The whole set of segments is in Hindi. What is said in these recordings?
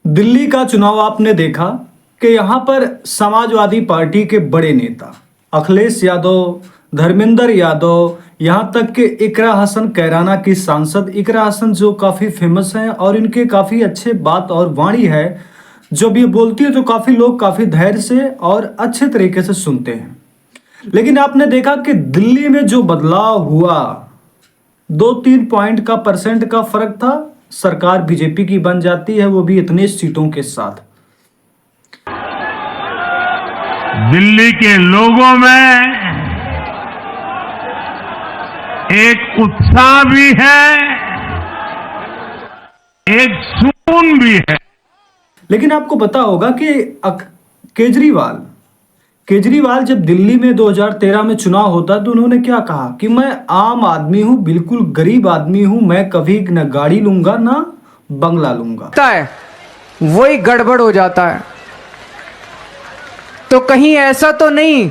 दिल्ली का चुनाव आपने देखा कि यहाँ पर समाजवादी पार्टी के बड़े नेता अखिलेश यादव, धर्मेंद्र यादव, यहाँ तक कि इकरा हसन कैराना की सांसद इकरा हसन जो काफ़ी फेमस हैं और इनके काफ़ी अच्छे बात और वाणी है। जब ये बोलती है तो काफ़ी लोग काफ़ी धैर्य से और अच्छे तरीके से सुनते हैं। लेकिन आपने देखा कि दिल्ली में जो बदलाव हुआ, 2-3 पॉइंट का परसेंट का फर्क था, सरकार बीजेपी की बन जाती है, वो भी इतने सीटों के साथ। दिल्ली के लोगों में एक उत्साह भी है, एक सुकून भी है। लेकिन आपको पता होगा कि केजरीवाल जब दिल्ली में 2013 में चुनाव होता तो उन्होंने क्या कहा कि मैं आम आदमी हूं, बिल्कुल गरीब आदमी हूं, मैं कभी न गाड़ी लूंगा ना बंगला लूंगा। वही गड़बड़ हो जाता है। तो कहीं ऐसा तो नहीं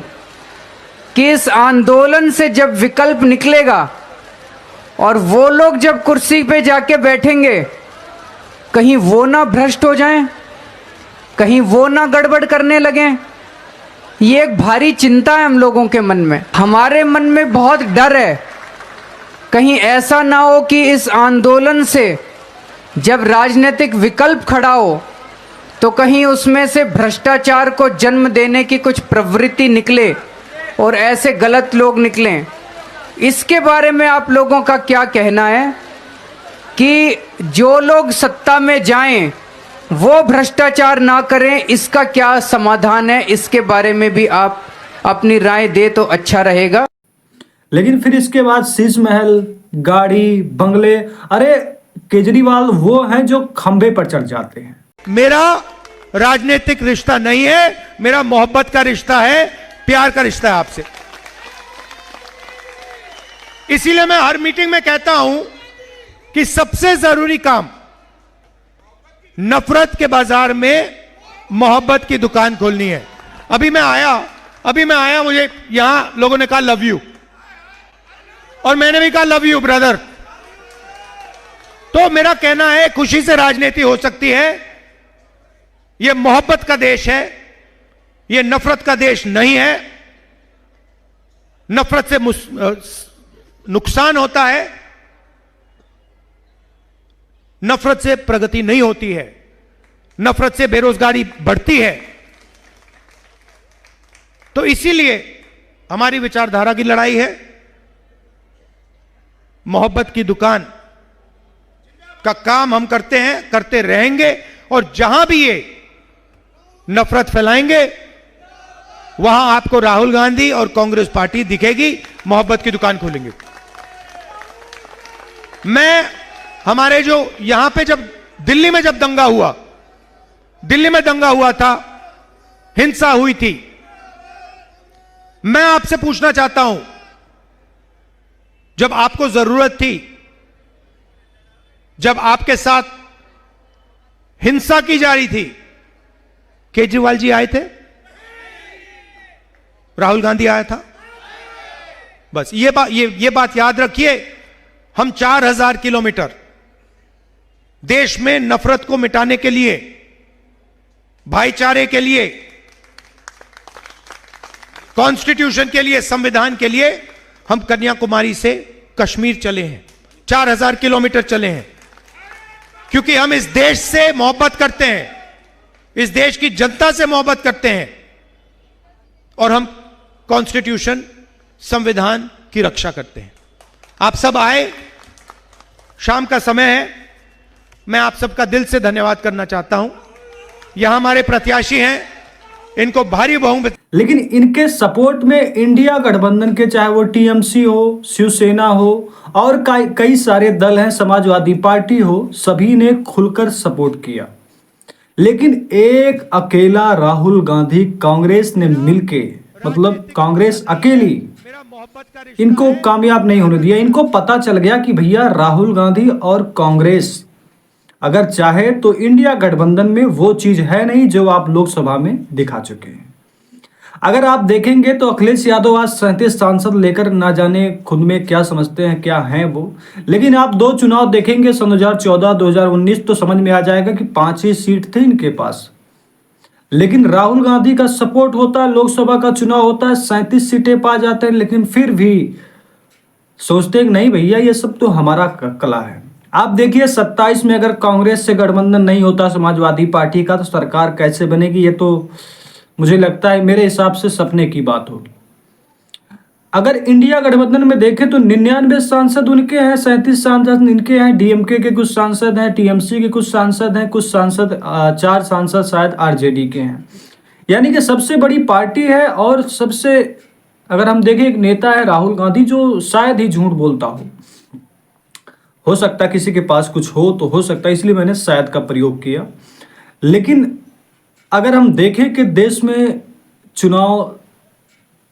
कि इस आंदोलन से जब विकल्प निकलेगा और वो लोग जब कुर्सी पे जाके बैठेंगे, कहीं वो ना भ्रष्ट हो जाएं, कहीं वो ना गड़बड़ करने लगें। ये एक भारी चिंता है हम लोगों के मन में। हमारे मन में बहुत डर है, कहीं ऐसा ना हो कि इस आंदोलन से जब राजनीतिक विकल्प खड़ा हो तो कहीं उसमें से भ्रष्टाचार को जन्म देने की कुछ प्रवृत्ति निकले और ऐसे गलत लोग निकलें। इसके बारे में आप लोगों का क्या कहना है कि जो लोग सत्ता में जाएं वो भ्रष्टाचार ना करें, इसका क्या समाधान है? इसके बारे में भी आप अपनी राय दे तो अच्छा रहेगा। लेकिन फिर इसके बाद शीश महल, गाड़ी, बंगले, अरे केजरीवाल वो हैं जो खंबे पर चढ़ जाते हैं। मेरा राजनीतिक रिश्ता नहीं है, मेरा मोहब्बत का रिश्ता है, प्यार का रिश्ता है आपसे। इसीलिए मैं हर मीटिंग में कहता हूं कि सबसे जरूरी काम नफरत के बाजार में मोहब्बत की दुकान खोलनी है। अभी मैं आया, मुझे यहां लोगों ने कहा लव यू, और मैंने भी कहा लव यू ब्रदर। तो मेरा कहना है खुशी से राजनीति हो सकती है। यह मोहब्बत का देश है, यह नफरत का देश नहीं है। नफरत से नुकसान होता है, नफरत से प्रगति नहीं होती है, नफरत से बेरोजगारी बढ़ती है। तो इसीलिए हमारी विचारधारा की लड़ाई है। मोहब्बत की दुकान का काम हम करते हैं, करते रहेंगे, और जहां भी ये नफरत फैलाएंगे वहां आपको राहुल गांधी और कांग्रेस पार्टी दिखेगी, मोहब्बत की दुकान खोलेंगे। हमारे जो यहां पे जब दिल्ली में दंगा हुआ था, हिंसा हुई थी, मैं आपसे पूछना चाहता हूं, जब आपको जरूरत थी, जब आपके साथ हिंसा की जा रही थी, केजरीवाल जी आए थे? राहुल गांधी आया था? बस ये बात याद रखिए। हम 4000 किलोमीटर देश में नफरत को मिटाने के लिए, भाईचारे के लिए, कॉन्स्टिट्यूशन के लिए, संविधान के लिए हम कन्याकुमारी से कश्मीर चले हैं, 4000 किलोमीटर चले हैं, क्योंकि हम इस देश से मोहब्बत करते हैं, इस देश की जनता से मोहब्बत करते हैं, और हम कॉन्स्टिट्यूशन, संविधान की रक्षा करते हैं। आप सब आए, शाम का समय है, मैं आप सबका दिल से धन्यवाद करना चाहता हूं। यहां हमारे प्रत्याशी हैं, इनको भारी बहुमत। लेकिन इनके सपोर्ट में इंडिया गठबंधन के, चाहे वो टीएमसी हो, शिवसेना हो और कई सारे दल हैं, समाजवादी पार्टी हो, सभी ने खुलकर सपोर्ट किया। लेकिन एक अकेला राहुल गांधी, कांग्रेस ने मिलके, मतलब कांग्रेस अकेली इनको कामयाब नहीं होने दिया। इनको पता चल गया कि भैया राहुल गांधी और कांग्रेस अगर चाहे तो इंडिया गठबंधन में वो चीज है नहीं जो आप लोकसभा में दिखा चुके हैं। अगर आप देखेंगे तो अखिलेश यादव आज 37 सांसद लेकर ना जाने खुद में क्या समझते हैं, क्या हैं वो। लेकिन आप दो चुनाव देखेंगे सन 2014 2019 तो समझ में आ जाएगा कि 5 ही सीट थे इनके पास। लेकिन राहुल गांधी का सपोर्ट होता है, लोकसभा का चुनाव होता है, 37 सीटें पा जाते हैं, लेकिन फिर भी सोचते हैं कि नहीं भैया ये सब तो हमारा कला है। आप देखिए 27 में अगर कांग्रेस से गठबंधन नहीं होता समाजवादी पार्टी का तो सरकार कैसे बनेगी, ये तो मुझे लगता है मेरे हिसाब से सपने की बात होगी। अगर इंडिया गठबंधन में देखें तो 99 सांसद उनके हैं, 37 सांसद इनके हैं, डीएमके के कुछ सांसद हैं, टीएमसी के कुछ सांसद हैं, कुछ सांसद 4 सांसद शायद आरजेडी के हैं। यानी कि सबसे बड़ी पार्टी है और सबसे अगर हम देखें एक नेता है राहुल गांधी जो शायद ही झूठ बोलता हो सकता है किसी के पास कुछ हो तो हो सकता है, इसलिए मैंने शायद का प्रयोग किया। लेकिन अगर हम देखें कि देश में चुनाव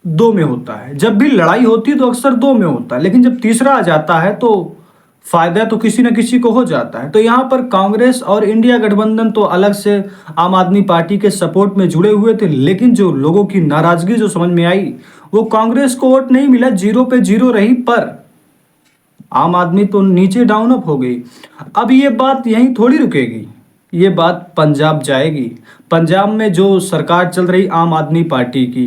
2 में होता है, जब भी लड़ाई होती है तो अक्सर 2 में होता है, लेकिन जब तीसरा आ जाता है तो फायदा तो किसी न किसी को हो जाता है। तो यहाँ पर कांग्रेस और इंडिया गठबंधन तो अलग से आम आदमी पार्टी के सपोर्ट में जुड़े हुए थे, लेकिन जो लोगों की नाराजगी जो समझ में आई वो कांग्रेस को वोट नहीं मिला, 0 पे 0 रही, पर आम आदमी तो नीचे डाउन अप हो गई। अब ये बात यहीं थोड़ी रुकेगी, ये बात पंजाब जाएगी। पंजाब में जो सरकार चल रही आम आदमी पार्टी की,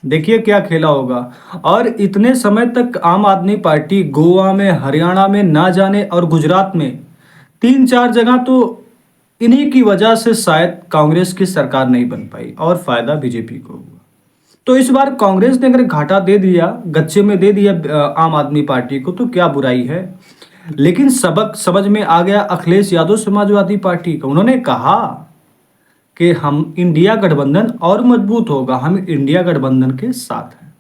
देखिए क्या खेला होगा। और इतने समय तक आम आदमी पार्टी गोवा में, हरियाणा में, ना जाने और गुजरात में 3-4 जगह तो इन्हीं की वजह से शायद कांग्रेस की सरकार नहीं बन पाई और फायदा बीजेपी को हुआ। तो इस बार कांग्रेस ने अगर घाटा दे दिया, गच्चे में दे दिया आम आदमी पार्टी को, तो क्या बुराई है। लेकिन सबक समझ में आ गया अखिलेश यादव समाजवादी पार्टी का। उन्होंने कहा कि हम इंडिया गठबंधन और मजबूत होगा, हम इंडिया गठबंधन के साथ हैं।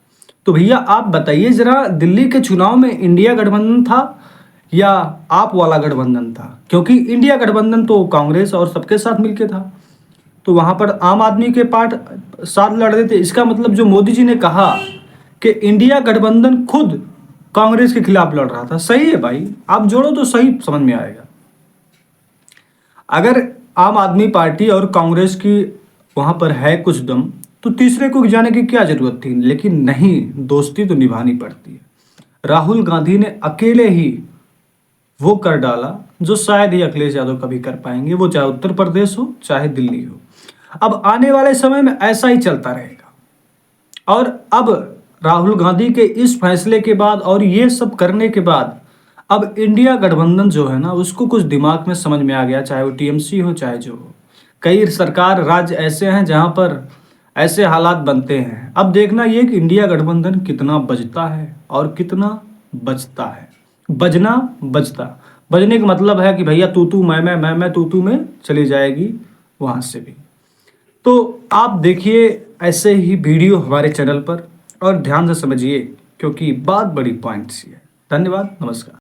तो भैया आप बताइए जरा, दिल्ली के चुनाव में इंडिया गठबंधन था या आप वाला गठबंधन था? क्योंकि इंडिया गठबंधन तो कांग्रेस और सबके साथ मिलके था, तो वहां पर आम आदमी के पार्ट साथ लड़ रहे थे। इसका मतलब जो मोदी जी ने कहा कि इंडिया गठबंधन खुद कांग्रेस के खिलाफ लड़ रहा था, सही है भाई, आप जोड़ो तो सही समझ में आएगा। अगर आम आदमी पार्टी और कांग्रेस की वहां पर है कुछ दम तो तीसरे को जाने की क्या जरूरत थी। लेकिन नहीं, दोस्ती तो निभानी पड़ती है। राहुल गांधी ने अकेले ही वो कर डाला जो शायद ही अखिलेश यादव कभी कर पाएंगे, वो चाहे उत्तर प्रदेश हो चाहे दिल्ली हो। अब आने वाले समय में ऐसा ही चलता रहेगा। और अब राहुल गांधी के इस फैसले के बाद और ये सब करने के बाद अब इंडिया गठबंधन जो है ना, उसको कुछ दिमाग में समझ में आ गया, चाहे वो टीएमसी हो चाहे जो हो। कई सरकार राज्य ऐसे हैं जहां पर ऐसे हालात बनते हैं। अब देखना ये कि इंडिया गठबंधन कितना बजता है और कितना बचता है। बजना बचता, बजने का मतलब है कि भैया तू मैं तू में चली जाएगी वहां से भी। तो आप देखिए ऐसे ही वीडियो हमारे चैनल पर और ध्यान से समझिए, क्योंकि बात बड़ी पॉइंट्स है। धन्यवाद, नमस्कार।